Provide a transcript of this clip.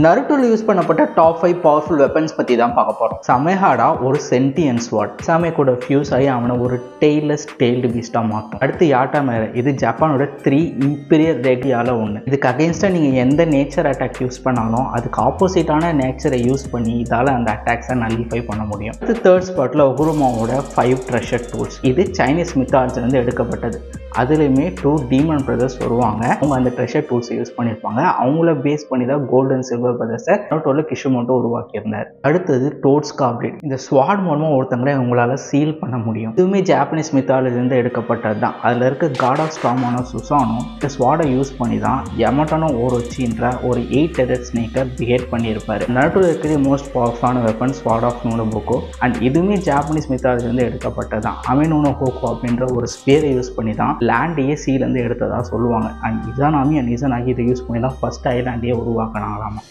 நருட்டோல use பண்ணப்பட்ட top 5 powerful weapons பற்றி தான் பார்க்க போகிறோம். சமேஹாடா ஒரு சென்டியன் ஸ்வாட். சாமே கூட ஃபியூஸ் ஆகி அவனை ஒரு டெய்லெஸ் டெய்ல்டு பீஸ்டாக மாற்றும். அடுத்து யாட்டா மேர, இது ஜப்பானோட 3 இம்பீரியர் ரெடியால் ஒன்று. இதுக்கு அகெயின்ஸ்டாக நீங்கள் எந்த நேச்சர் அட்டாக் யூஸ் பண்ணாலும் அதுக்கு ஆப்போசிட்டான நேச்சரை யூஸ் பண்ணி இதால் அந்த அட்டாக்ஸை நல்லிஃபை பண்ண முடியும். அடுத்து தேர்ட் ஸ்பாட்டில் ஒகுருமாவோட 5 ட்ரெஷர் டூல்ஸ். இது சைனீஸ் மித்தாலஜிலேருந்து எடுக்கப்பட்டது. அதுலேயுமே 2 டீமன் பிரதர்ஸ் வருவாங்க. அவங்க அந்த ட்ரெஷர் டூல்ஸை யூஸ் பண்ணியிருப்பாங்க. அவங்கள பேஸ் பண்ணி தான் கோல்டன் சில்வர் பிரதர்ஸை நருட்டோல கிஷிமோட்டோ உருவாக்கியிருந்தார். அடுத்தது டோட்ஸ் காப்ளிட். இந்த ஸ்வாட் மூலமாக ஒருத்தங்களை உங்களால் சீல் பண்ண முடியும். இதுவுமே ஜாப்பனீஸ் மித்தாலஜிலேருந்து எடுக்கப்பட்டது தான். அதில் இருக்க காட் ஆஃப் ஸ்டாமான சுசானோ இந்த ஸ்வாடை யூஸ் பண்ணி தான் யமட்டானோ ஓரோச்சின்ற ஒரு 8 ஹெடட் ஸ்னேக்கை பிஹேட் பண்ணியிருப்பார். நருட்டோல இருக்கிற மோஸ்ட் பவர்ஃபுல்லான வெப்பன் ஸ்வாட் ஆஃப் நோனோபுகோ. அண்ட் இதுவுமே ஜாப்பனீஸ் மித்தாலஜிலேருந்து எடுக்கப்பட்டது தான். அமினோனோ ஹோகோ அப்படின்ற ஒரு ஸ்பியரை யூஸ் பண்ணி தான் லேண்டையே சீலேருந்து எடுத்ததாக சொல்லுவாங்க. அண்ட் இசானாமி அண்ட் இசனாகி இதை யூஸ் பண்ணி தான் ஃபர்ஸ்ட் ஐலாண்டையே உருவாக்கினாங்களாமா.